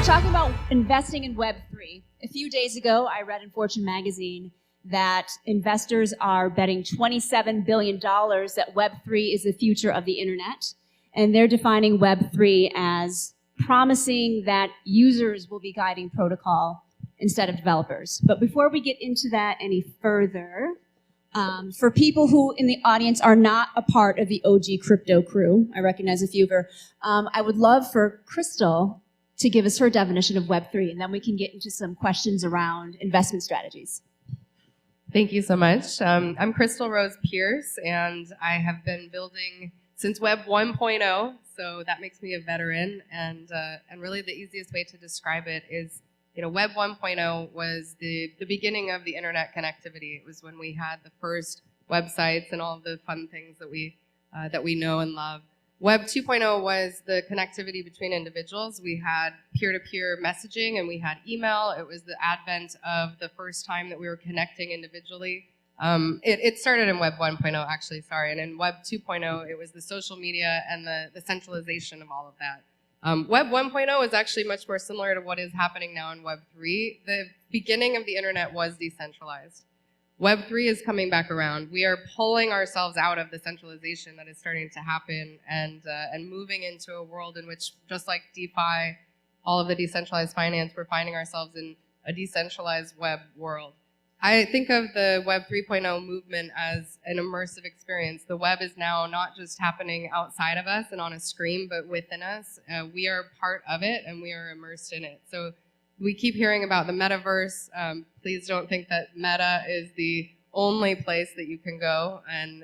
we're talking about investing in Web3. A few days ago, I read in Fortune magazine that investors are betting $27 billion that Web3 is the future of the internet. And they're defining Web3 as promising that users will be guiding protocol instead of developers. But before we get into that any further, for people who in the audience are not a part of the OG crypto crew, I recognize a few of her, I would love for Crystal to give us her definition of Web3, and then we can get into some questions around investment strategies. Thank you so much. I'm Crystal Rose Pierce, and I have been building since Web 1.0, so that makes me a veteran. And really, the easiest way to describe it is, Web 1.0 was the beginning of the internet connectivity. It was when we had the first websites and all of the fun things that we know and love. Web 2.0 was the connectivity between individuals. We had peer-to-peer messaging and we had email. It was the advent of the first time that we were connecting individually. It started in Web 1.0, actually, sorry. And in Web 2.0, it was the social media and the centralization of all of that. Web 1.0 is actually much more similar to what is happening now in Web 3. The beginning of the internet was decentralized. Web 3 is coming back around. We are pulling ourselves out of the centralization that is starting to happen and moving into a world in which, just like DeFi, all of the decentralized finance, we're finding ourselves in a decentralized web world. I think of the Web 3.0 movement as an immersive experience. The web is now not just happening outside of us and on a screen, but within us. We are part of it and we are immersed in it. So we keep hearing about the metaverse. Please don't think that Meta is the only place that you can go, and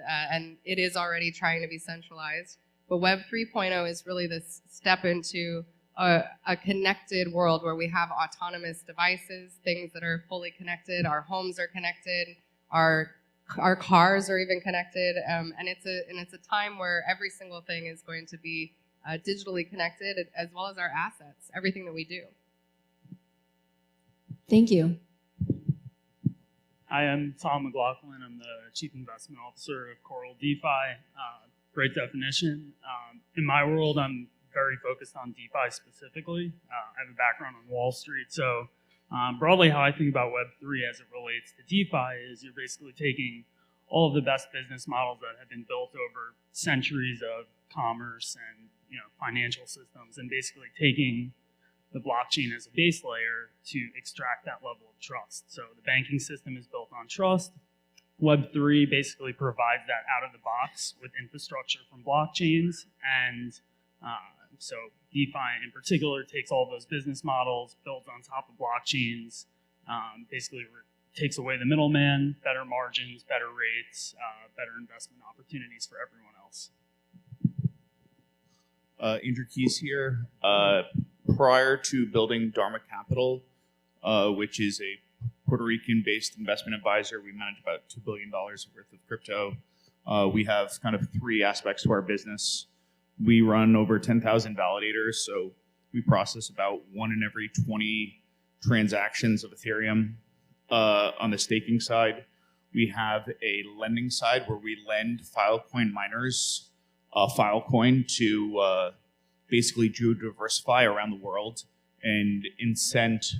it is already trying to be centralized. But Web 3.0 is really this step into a connected world where we have autonomous devices, things that are fully connected. Our homes are connected. Our cars are even connected, and it's a time where every single thing is going to be digitally connected, as well as our assets, everything that we do. Thank you. Hi, I'm Tom McLaughlin. I'm the Chief Investment Officer of Coral DeFi. Great definition. In my world, I'm very focused on DeFi specifically. I have a background on Wall Street. So broadly, how I think about Web3 as it relates to DeFi is you're basically taking all of the best business models that have been built over centuries of commerce and financial systems and basically taking the blockchain as a base layer to extract that level of trust. So the banking system is built on trust. Web3 basically provides that out of the box with infrastructure from blockchains. And so DeFi in particular takes all those business models built on top of blockchains, basically takes away the middleman, better margins, better rates, better investment opportunities for everyone else. Andrew Keys here. Prior to building Dharma Capital, which is a Puerto Rican-based investment advisor, we manage about $2 billion worth of crypto. We have kind of three aspects to our business. We run over 10,000 validators, so we process about 1 in every 20 transactions of Ethereum. On the staking side, we have a lending side where we lend Filecoin miners Filecoin to basically diversify around the world and incent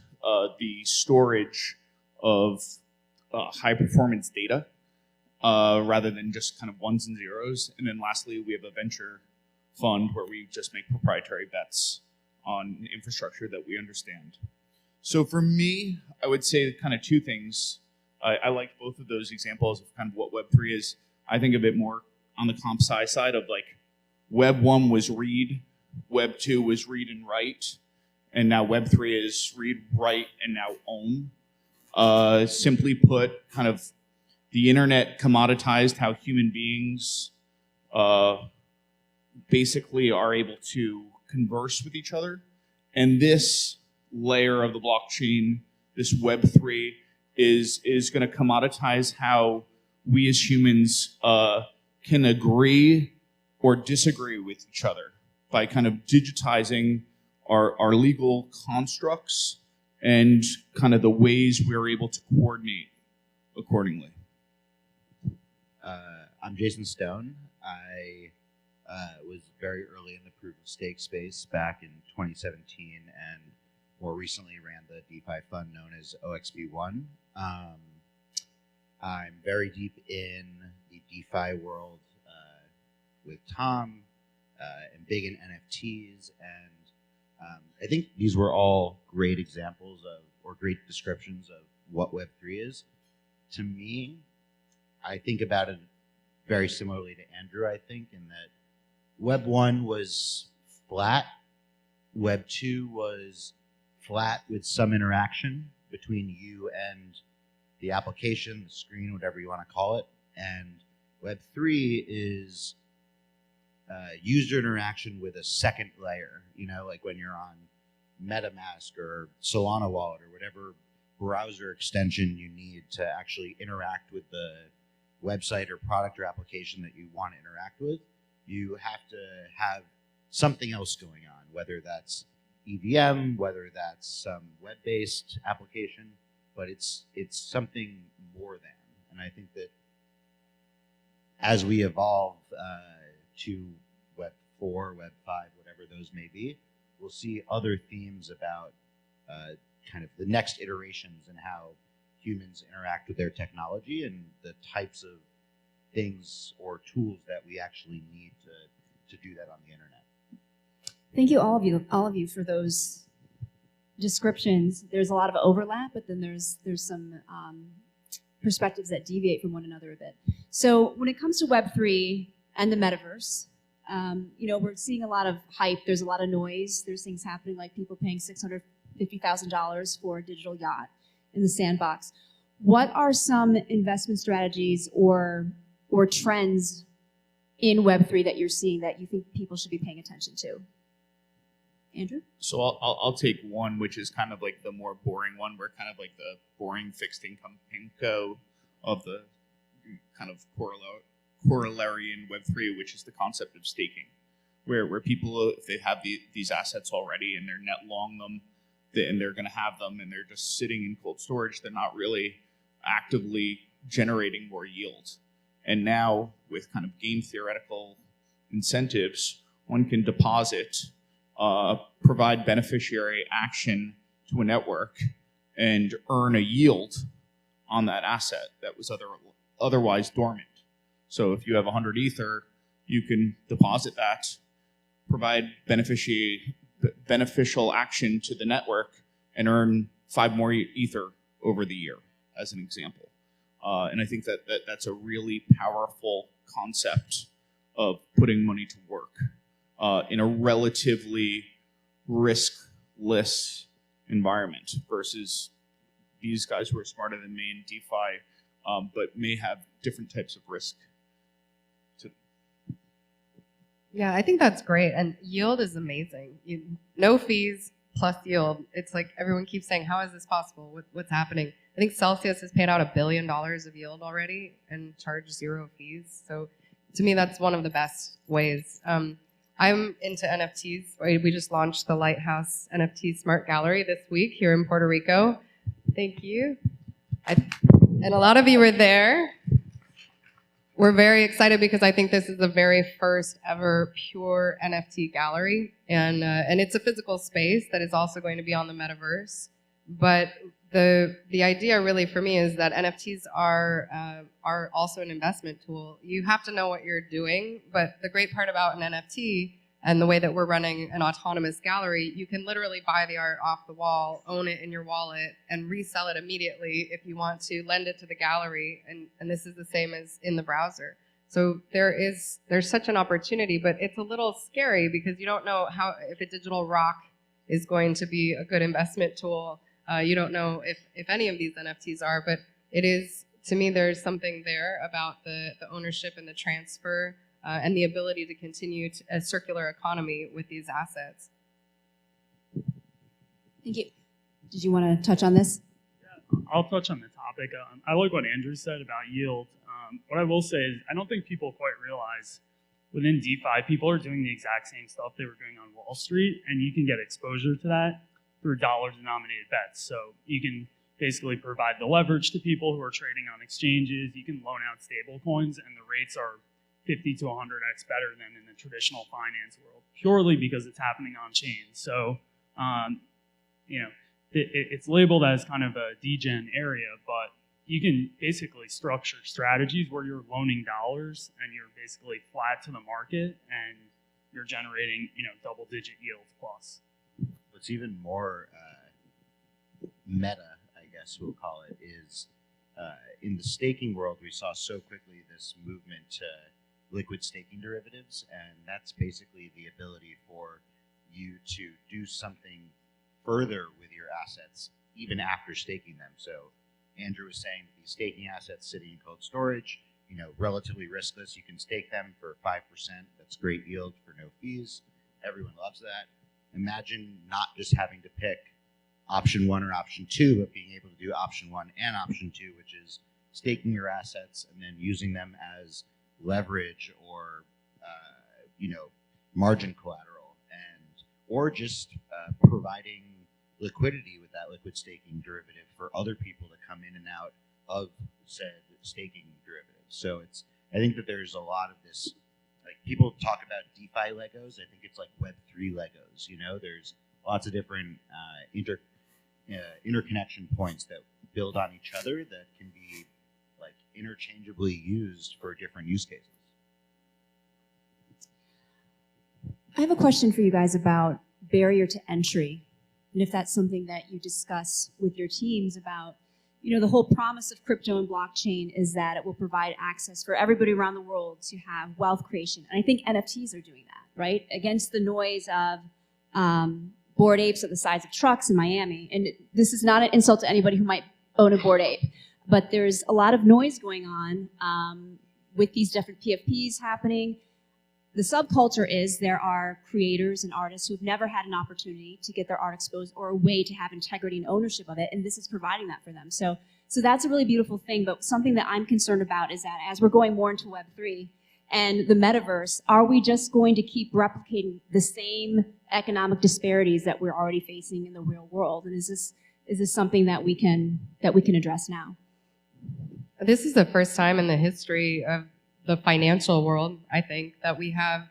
the storage of high performance data rather than just kind of ones and zeros. And then lastly, we have a venture fund where we just make proprietary bets on infrastructure that we understand. So for me, I would say kind of two things. I like both of those examples of kind of what Web3 is. I think of it more on the comp sci side of like Web 1 was read, Web 2 was read and write, and now Web 3 is read, write, and now own. Simply put, kind of the internet commoditized how human beings basically are able to converse with each other. And this layer of the blockchain, this Web 3, is going to commoditize how we as humans can agree or disagree with each other by kind of digitizing our legal constructs and kind of the ways we're able to coordinate accordingly. I'm Jason Stone. I was very early in the proof of stake space back in 2017 and more recently ran the DeFi fund known as OXB1. I'm very deep in the DeFi world with Tom and big in NFTs. And I think these were all great examples of, or great descriptions of what Web3 is. To me, I think about it very similarly to Andrew, I think, in that Web 1 was flat, Web 2 was flat with some interaction between you and the application, the screen, whatever you want to call it. And Web 3 is user interaction with a second layer, you know, like when you're on MetaMask or Solana Wallet or whatever browser extension you need to actually interact with the website or product or application that you want to interact with. You have to have something else going on, whether that's EVM, whether that's some web-based application, but it's something more than. And I think that as we evolve to Web 4, Web 5, whatever those may be, we'll see other themes about kind of the next iterations and how humans interact with their technology and the types of things or tools that we actually need to do that on the internet. Thank you, all of you, for those descriptions. There's a lot of overlap, but then there's some perspectives that deviate from one another a bit. So when it comes to Web3 and the metaverse, you know, we're seeing a lot of hype. There's a lot of noise. There's things happening like people paying $650,000 for a digital yacht in the sandbox. What are some investment strategies or trends in Web3 that you're seeing that you think people should be paying attention to? Andrew? So I'll take one, which is kind of like the more boring one. We're kind of like the boring fixed income pinko of the kind of corollary in Web3, which is the concept of staking, where people, if they have these assets already and they're net long them, and they're going to have them and they're just sitting in cold storage, they're not really actively generating more yield. And now with kind of game theoretical incentives, one can deposit, provide beneficiary action to a network and earn a yield on that asset that was otherwise dormant. So if you have 100 Ether, you can deposit that, provide beneficial action to the network, and earn 5 more Ether over the year, as an example. And I think that's a really powerful concept of putting money to work in a relatively riskless environment versus these guys who are smarter than me in DeFi, but may have different types of risk. Yeah, I think that's great. And yield is amazing. No fees plus yield. It's like everyone keeps saying, how is this possible? What's happening? I think Celsius has paid out $1 billion of yield already and charged 0 fees. So to me, that's one of the best ways. I'm into NFTs. We just launched the Lighthouse NFT Smart Gallery this week here in Puerto Rico. Thank you. And a lot of you were there. We're very excited because I think this is the very first ever pure NFT gallery, and it's a physical space that is also going to be on the metaverse. But the idea really for me is that NFTs are also an investment tool. You have to know what you're doing, but the great part about an NFT and the way that we're running an autonomous gallery, you can literally buy the art off the wall, own it in your wallet, and resell it immediately if you want to lend it to the gallery. And this is the same as in the browser. So there's such an opportunity, but it's a little scary because you don't know if a digital rock is going to be a good investment tool. You don't know if any of these NFTs are, but it is, to me, there's something there about the ownership and the transfer and the ability to continue a circular economy with these assets. Thank you. Did you want to touch on this? Yeah, I'll touch on the topic. I like what Andrew said about yield. What I will say is I don't think people quite realize within DeFi, people are doing the exact same stuff they were doing on Wall Street, and you can get exposure to that through dollar-denominated bets. So you can basically provide the leverage to people who are trading on exchanges. You can loan out stable coins, and the rates are 50 to 100x better than in the traditional finance world, purely because it's happening on chain. So It's labeled as kind of a degen area, but you can basically structure strategies where you're loaning dollars and you're basically flat to the market and you're generating, double-digit yields plus. What's even more meta, I guess we'll call it, is in the staking world, we saw so quickly this movement to liquid staking derivatives, and that's basically the ability for you to do something further with your assets even after staking them. So Andrew was saying these staking assets sitting in cold storage, relatively riskless. You can stake them for 5%. That's great yield for no fees. Everyone loves that. Imagine not just having to pick option 1 or option 2, but being able to do option 1 and option 2, which is staking your assets and then using them as leverage or margin collateral, or just providing liquidity with that liquid staking derivative for other people to come in and out of said staking derivatives. So I think that there's a lot of this, like people talk about DeFi Legos. I think it's like Web3 Legos. There's lots of different interconnection points that build on each other that can be like interchangeably used for different use cases. I have a question for you guys about barrier to entry, and if that's something that you discuss with your teams about, the whole promise of crypto and blockchain is that it will provide access for everybody around the world to have wealth creation. And I think NFTs are doing that, right? Against the noise of Bored Apes of the size of trucks in Miami. And this is not an insult to anybody who might own a Bored Ape, but there's a lot of noise going on with these different PFPs happening. The subculture is there are creators and artists who have never had an opportunity to get their art exposed or a way to have integrity and ownership of it, and this is providing that for them. So that's a really beautiful thing, but something that I'm concerned about is that as we're going more into Web3 and the metaverse, are we just going to keep replicating the same economic disparities that we're already facing in the real world? And is this something that we can address now? This is the first time in the history of the financial world, I think, that we have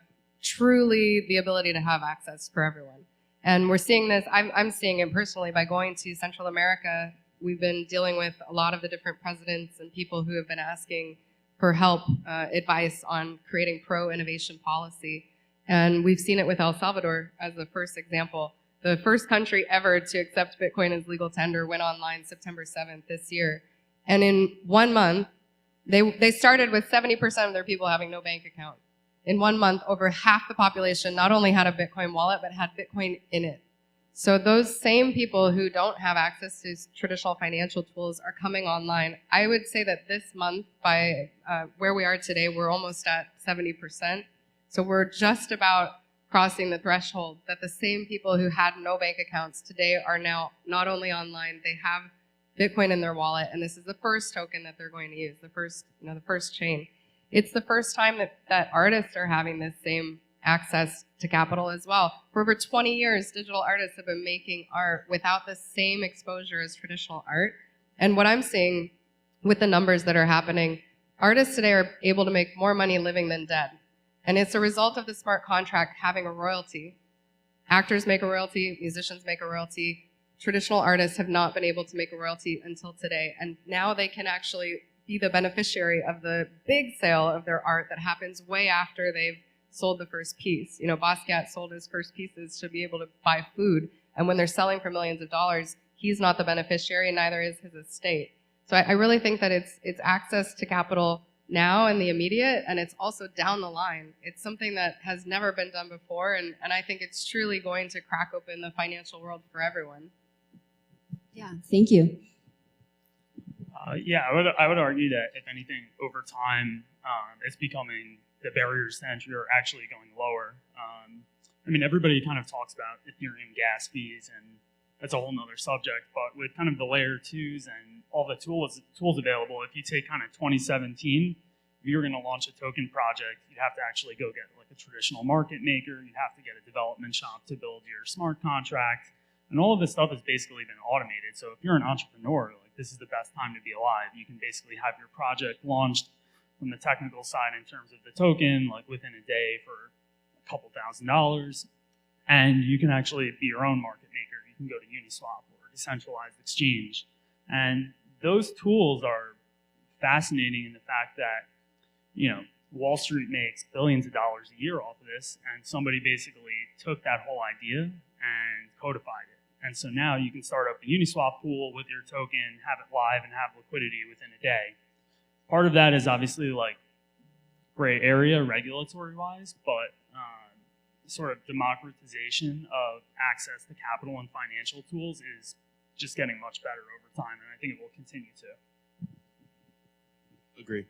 truly the ability to have access for everyone. And we're seeing this, I'm seeing it personally by going to Central America. We've been dealing with a lot of the different presidents and people who have been asking for help, advice on creating pro-innovation policy. And we've seen it with El Salvador as the first example. The first country ever to accept Bitcoin as legal tender went online September 7th this year. And in 1 month, they started with 70% of their people having no bank account. In 1 month, over half the population not only had a Bitcoin wallet, but had Bitcoin in it. So those same people who don't have access to traditional financial tools are coming online. I would say that this month, by where we are today, we're almost at 70%. So we're just about crossing the threshold that the same people who had no bank accounts today are now not only online, they have Bitcoin in their wallet, and this is the first token that they're going to use, the first chain. It's the first time that artists are having this same access to capital as well. For over 20 years, digital artists have been making art without the same exposure as traditional art. And what I'm seeing with the numbers that are happening, artists today are able to make more money living than dead. And it's a result of the smart contract having a royalty. Actors make a royalty, musicians make a royalty. Traditional artists have not been able to make a royalty until today, and now they can actually be the beneficiary of the big sale of their art that happens way after they've sold the first piece. Basquiat sold his first pieces to be able to buy food, and when they're selling for millions of dollars, he's not the beneficiary, and neither is his estate. So I really think that it's access to capital now in the immediate, and it's also down the line. It's something that has never been done before, and I think it's truly going to crack open the financial world for everyone. Yeah, thank you. I would argue that if anything, over time, it's becoming the barriers to entry are actually going lower. Everybody kind of talks about Ethereum gas fees, and that's a whole nother subject. But with kind of the layer 2s and all the tools available, if you take kind of 2017, if you're going to launch a token project, you'd have to actually go get like a traditional market maker. You'd have to get a development shop to build your smart contract. And all of this stuff has basically been automated. So if you're an entrepreneur, this is the best time to be alive. You can basically have your project launched from the technical side in terms of the token, within a day for a couple $1,000s. And you can actually be your own market maker. You you can go to Uniswap or decentralized exchange. And those tools are fascinating in the fact that, Wall Street makes billions of dollars a year off of this, and somebody basically took that whole idea and codified it. And so now you can start up a Uniswap pool with your token, have it live, and have liquidity within a day. Part of that is obviously like gray area regulatory-wise, but sort of democratization of access to capital and financial tools is just getting much better over time, and I think it will continue to. Agree.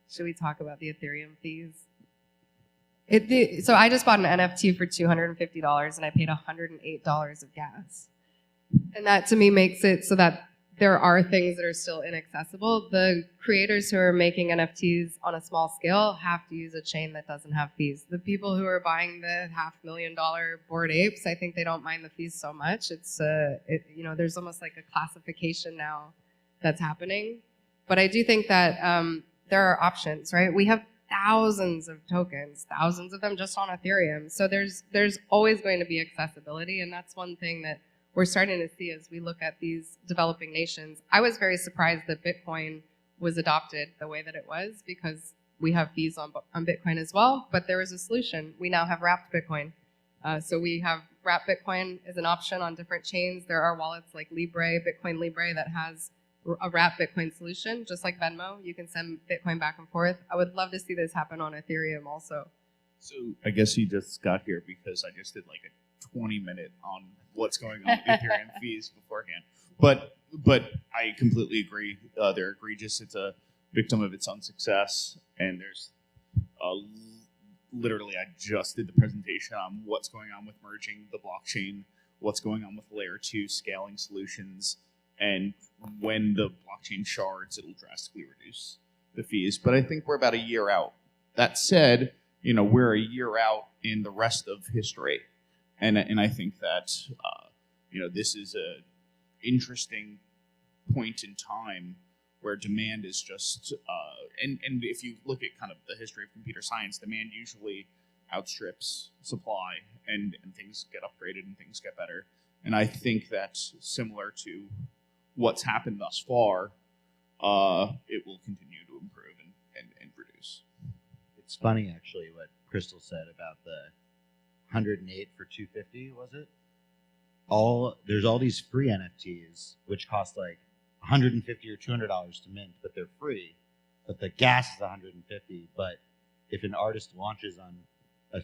Should we talk about the Ethereum fees? So I just bought an NFT for $250 and I paid $108 of gas. And that to me makes it so that there are things that are still inaccessible. The creators who are making NFTs on a small scale have to use a chain that doesn't have fees. The people who are buying the $500,000 Bored Apes, I think they don't mind the fees so much. There's almost like a classification now that's happening. But I do think that there are options, right? We have thousands of tokens, thousands of them just on Ethereum. So there's always going to be accessibility, and that's one thing that we're starting to see as we look at these developing nations. I was very surprised that Bitcoin was adopted the way that it was, because we have fees on Bitcoin as well, but there is a solution. We now have wrapped Bitcoin. So we have wrapped Bitcoin as an option on different chains. There are wallets like Libre, Bitcoin Libre, that has a wrapped Bitcoin solution, just like Venmo. You can send Bitcoin back and forth. I would love to see this happen on Ethereum also. So I guess you just got here because I just did like a 20-minute on what's going on with Ethereum fees beforehand. But I completely agree. They're egregious. It's a victim of its own success. And there's literally, I just did the presentation on what's going on with merging the blockchain, what's going on with layer 2 scaling solutions. And when the blockchain shards, it'll drastically reduce the fees. But I think we're about a year out. That said, we're a year out in the rest of history. And I think that, this is a interesting point in time where demand is just, and if you look at kind of the history of computer science, demand usually outstrips supply, and things get upgraded and things get better. And I think that's similar to what's happened thus far. It will continue to improve and reduce. It's funny, actually, what Crystal said about the 108 for 250, was it? There's all these free NFTs which cost like $150 or $200 to mint, but they're free. But the gas is $150. But if an artist launches on a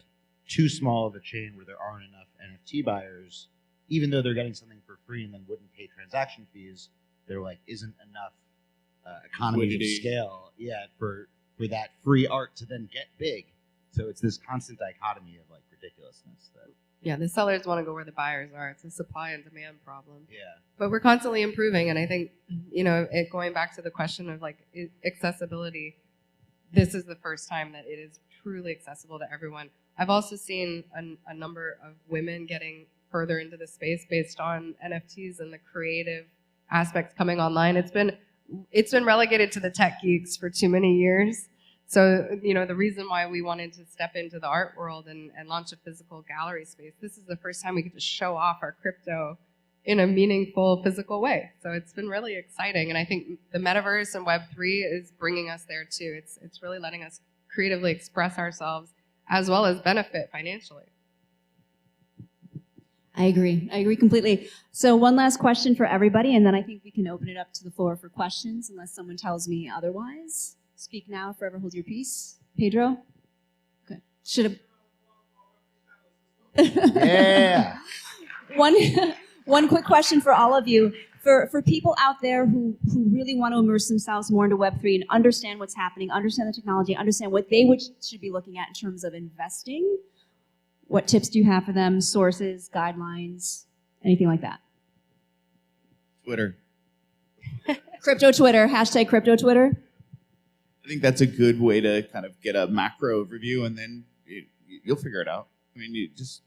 too small of a chain where there aren't enough NFT buyers, even though they're getting something for free and then wouldn't pay transaction fees, they're like, isn't enough economy of scale, for that free art to then get big. So it's this constant dichotomy of like ridiculousness that. Yeah, the sellers want to go where the buyers are. It's a supply and demand problem. Yeah. But we're constantly improving, and I think, going back to the question of like accessibility, this is the first time that it is truly accessible to everyone. I've also seen a number of women getting further into the space based on NFTs and the creative aspects coming online. It's been relegated to the tech geeks for too many years. So, the reason why we wanted to step into the art world and launch a physical gallery space, this is the first time we get to show off our crypto in a meaningful, physical way. So it's been really exciting. And I think the metaverse and Web3 is bringing us there too. It's really letting us creatively express ourselves as well as benefit financially. I agree completely. So one last question for everybody, and then I think we can open it up to the floor for questions unless someone tells me otherwise. Speak now, forever hold your peace. Pedro? Okay. Should have. Yeah. One quick question for all of you. For people out there who really want to immerse themselves more into Web3 and understand what's happening, understand the technology, understand what they should be looking at in terms of investing, what tips do you have for them? Sources, guidelines, anything like that? Twitter. Crypto Twitter, hashtag Crypto Twitter. I think that's a good way to kind of get a macro overview, and then you'll figure it out. I mean, you just.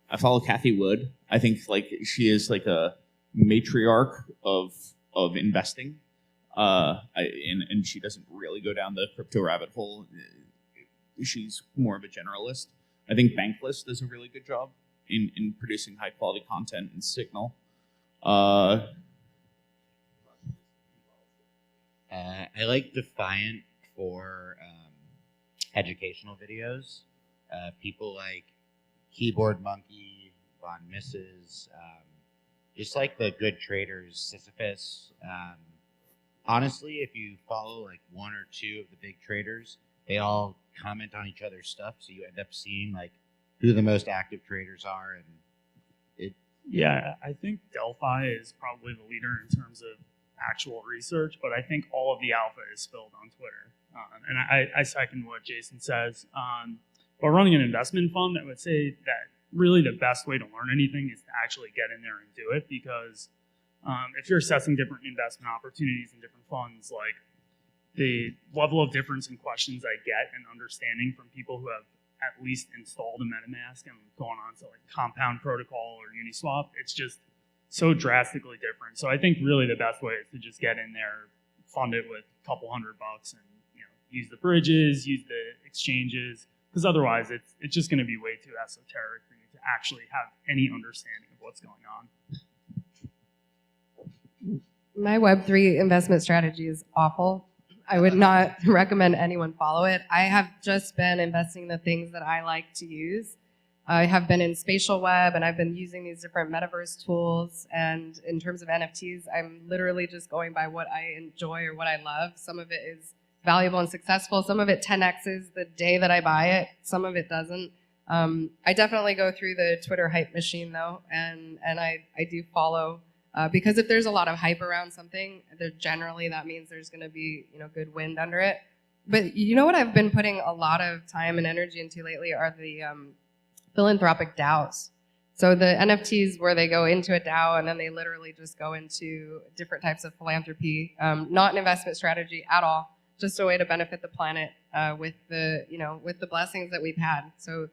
I follow Kathy Wood. I think like she is like a matriarch of investing. And she doesn't really go down the crypto rabbit hole. She's more of a generalist. I think Bankless does a really good job in producing high quality content and Signal. I like Defiant for educational videos. People like Keyboard Monkey, Von Misses, just like the good traders, Sisyphus. Honestly, if you follow like one or two of the big traders, they all comment on each other's stuff, so you end up seeing like who the most active traders are, and Yeah, I think Delphi is probably the leader in terms of actual research, but I think all of the alpha is spilled on Twitter. And I second what Jason says. But running an investment fund, I would say that really the best way to learn anything is to actually get in there and do it, because if you're assessing different investment opportunities in different funds, like the level of difference in questions I get and understanding from people who have at least installed a MetaMask and gone on to like Compound Protocol or Uniswap, it's just so drastically different. So I think really the best way is to just get in there, fund it with a couple $100 and use the bridges, use the exchanges, because otherwise it's just going to be way too esoteric for you to actually have any understanding of what's going on. My Web3 investment strategy is awful. I would not recommend anyone follow it. I have just been investing in the things that I like to use. I have been in spatial web, and I've been using these different metaverse tools. And in terms of NFTs, I'm literally just going by what I enjoy or what I love. Some of it is valuable and successful. Some of it 10x's the day that I buy it. Some of it doesn't. I definitely go through the Twitter hype machine, though, and I do follow. Because if there's a lot of hype around something, generally that means there's going to be good wind under it. But you know what I've been putting a lot of time and energy into lately are the philanthropic DAOs. So the NFTs where they go into a DAO and then they literally just go into different types of philanthropy, not an investment strategy at all, just a way to benefit the planet with the blessings that we've had. So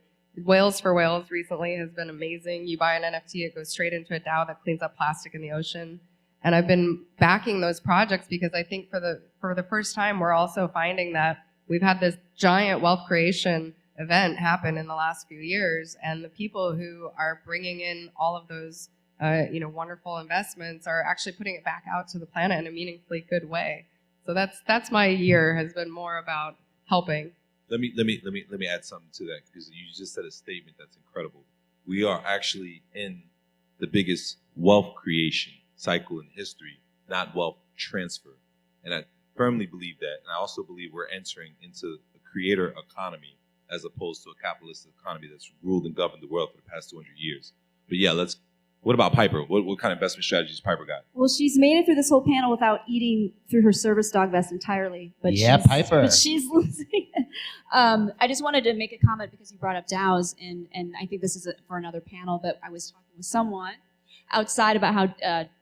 Whales for Whales recently has been amazing. You buy an NFT, it goes straight into a DAO that cleans up plastic in the ocean. And I've been backing those projects because I think for the first time, we're also finding that we've had this giant wealth creation event happen in the last few years, and the people who are bringing in all of those wonderful investments are actually putting it back out to the planet in a meaningfully good way. So that's my year has been more about helping. Let me add something to that, because you just said a statement that's incredible. We are actually in the biggest wealth creation cycle in history, not wealth transfer. And I firmly believe that. And I also believe we're entering into a creator economy as opposed to a capitalist economy that's ruled and governed the world for the past 200 years. But yeah, what about Piper? What kind of investment strategies Piper got? Well, she's made it through this whole panel without eating through her service dog vest entirely. But Yeah, Piper. But she's losing it. I just wanted to make a comment because you brought up DAOs, and I think this is for another panel, but I was talking with someone outside about how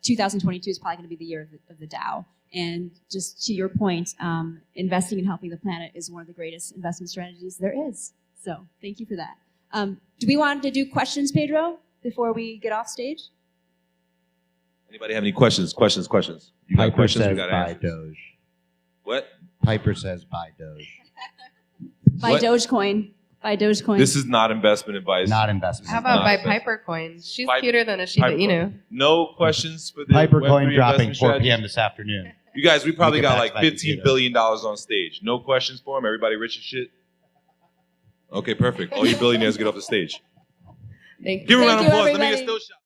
2022 is probably going to be the year of the DAO. And just to your point, investing in helping the planet is one of the greatest investment strategies there is. So thank you for that. Do we want to do questions, Pedro, before we get off stage? Anybody have any questions? Questions? You got Piper questions? We says got buy answers. Doge. What? Piper says buy Doge. Buy What? Dogecoin. Buy Dogecoin. This is not investment advice. Not investment. How about by Not Piper Coin? She's Piper- cuter than a Shiba Piper Inu. Coin. No questions for the Piper Web3 coin dropping investment 4 strategy? p.m. this afternoon. You guys, we probably We can got patch like that $15 computer. billion on stage. No questions for him? Everybody rich as shit? Okay, perfect. All you billionaires get off the stage. Thank you. Give him a Thank round of you, applause. Let me get everybody. still shot.